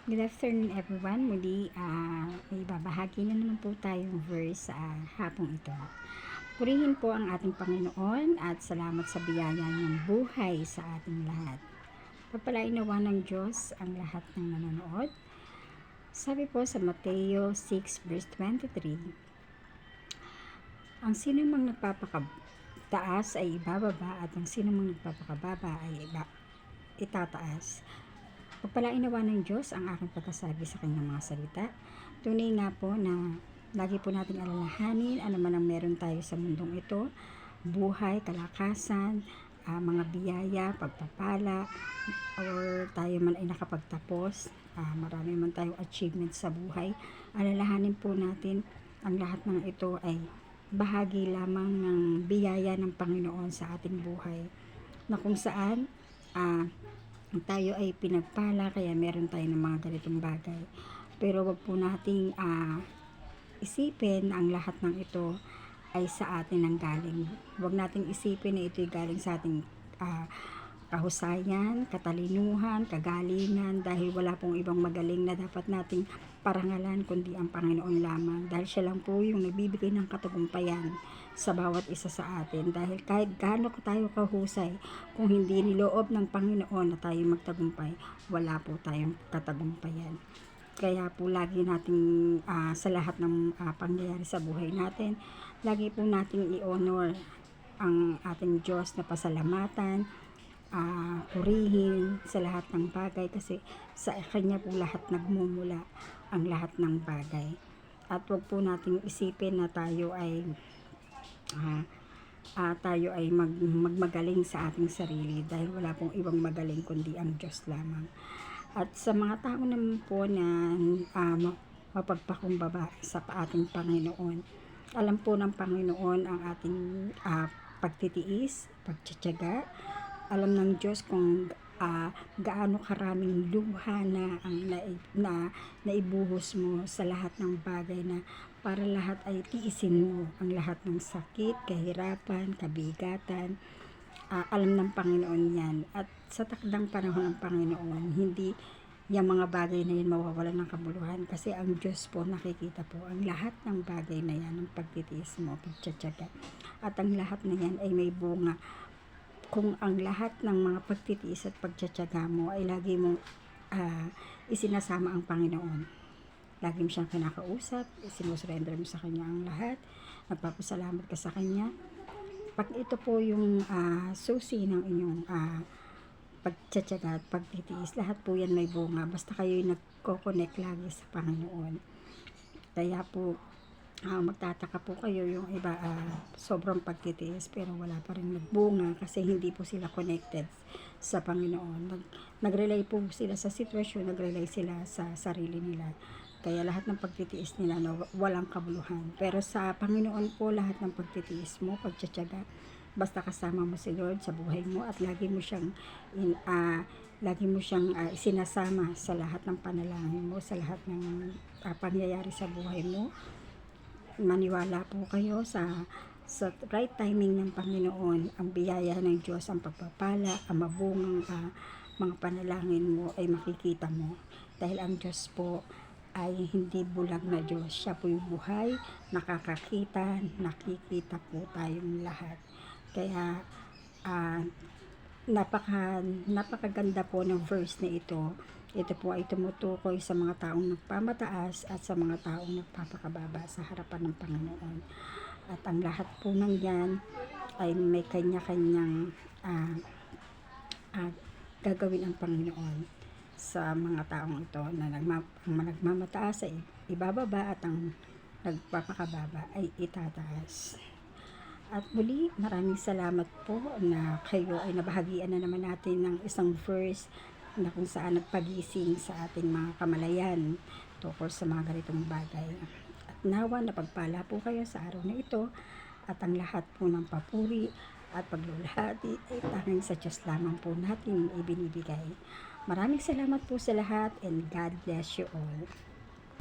Good afternoon everyone. Muli, may babahagi na naman po tayong verse sa hapong ito. Purihin po ang ating Panginoon at salamat sa biyaya ng buhay sa ating lahat. Pagpalain nawa ng Diyos ang lahat ng nanonood. Sabi po sa Mateo 6 verse 23, ang sino mang nagpapakataas ay ibababa at ang sino mang nagpapakababa ay itataas. Pagpalain nawa ng Diyos ang aking pagkasabi sa kanyang mga salita. Tunay nga po na lagi po nating alalahanin ano man ang meron tayo sa mundong ito, buhay, kalakasan, mga biyaya, pagpapala, or tayo man ay nakapagtapos, marami man tayong achievements sa buhay. Alalahanin po natin ang lahat ng ito ay bahagi lamang ng biyaya ng Panginoon sa ating buhay, na kung saan tayo ay pinagpala kaya meron tayo ng mga ganitong bagay. Pero wag po nating isipin na ang lahat ng ito ay sa atin ang galing. Wag nating isipin na ito'y galing sa ating kahusayan, katalinuhan, kagalingan, dahil wala pong ibang magaling na dapat nating parangalan kundi ang Panginoon lamang, dahil siya lang po yung nagbibigay ng katagumpayan sa bawat isa sa atin. Dahil kahit gaano tayo kahusay, kung hindi niloob ng Panginoon na tayo magtagumpay, wala po tayong katagumpayan. Kaya po lagi nating sa lahat ng pangyayari sa buhay natin, lagi po nating i-honor ang ating Diyos na pasalamatan, purihin sa lahat ng bagay, kasi sa Kanya po lahat nagmumula ang lahat ng bagay. At wag po nating isipin na tayo ay magmagaling sa ating sarili, dahil wala pong ibang magaling kundi ang Diyos lamang. At sa mga tao naman po na mapagpakumbaba sa ating Panginoon, alam po ng Panginoon ang ating pagtitiis, pagtsatsaga. Alam ng Diyos kung gaano karaming luha na ang naibuhos mo sa lahat ng bagay, na para lahat ay tiisin mo ang lahat ng sakit, kahirapan, kabigatan. Alam ng Panginoon yan, at sa takdang panahon ng Panginoon, hindi yung mga bagay na yun mawawalan ng kabuluhan, kasi ang Diyos po nakikita po ang lahat ng bagay na yan, ng pagtitiis mo, pagtsatsaga, at ang lahat na yan ay may bunga kung ang lahat ng mga pagtitiis at pagtsatsaga mo ay lagi mong isinasama ang Panginoon. Lagi mo siyang kinakausap, sinusurrender mo sa Kanya ang lahat, nagpapasalamat ka sa Kanya. Pag ito po yung susi ng inyong pagtsatsaga at pagtitiis, lahat po yan may bunga, basta kayo'y nagko-connect lagi sa Panginoon. Kaya po magtataka po kayo, yung iba sobrang pagtitiis pero wala pa rin nagbunga, kasi hindi po sila connected sa Panginoon. Nag-rely po sila sa sitwasyon, nag-rely sila sa sarili nila, kaya lahat ng pagtitiis nila walang kabuluhan. Pero sa Panginoon po, lahat ng pagtitiis mo, pagtsatsaga, basta kasama mo si Lord sa buhay mo, at lagi mo siyang isinasama sa lahat ng panalangin mo, sa lahat ng pangyayari sa buhay mo. Maniwala po kayo sa right timing ng Panginoon, ang biyaya ng Diyos, ang pagpapala, ang mabungang mga panalangin mo ay makikita mo, dahil ang Diyos po ay hindi bulag na Diyos. Siya po yung buhay, nakakakita, nakikita po tayong lahat. Kaya napakaganda po ng verse na ito. Ito po ay tumutukoy sa mga taong nagpamataas at sa mga taong nagpapakababa sa harapan ng Panginoon. At ang lahat po ng yan ay may kanya-kanyang gagawin ang Panginoon sa mga taong ito, na nagmamataas ay ibababa at ang nagpapakababa ay itataas. At muli, maraming salamat po na kayo ay nabahagian na naman natin ng isang verse na kung saan nagpagising sa ating mga kamalayan tungkol sa mga ganitong bagay. At nawa napagpala po kayo sa araw na ito, at ang lahat po ng papuri at paglulahati ay tanging sa Diyos lamang po natin ibinibigay. Maraming salamat po sa lahat, and God bless you all.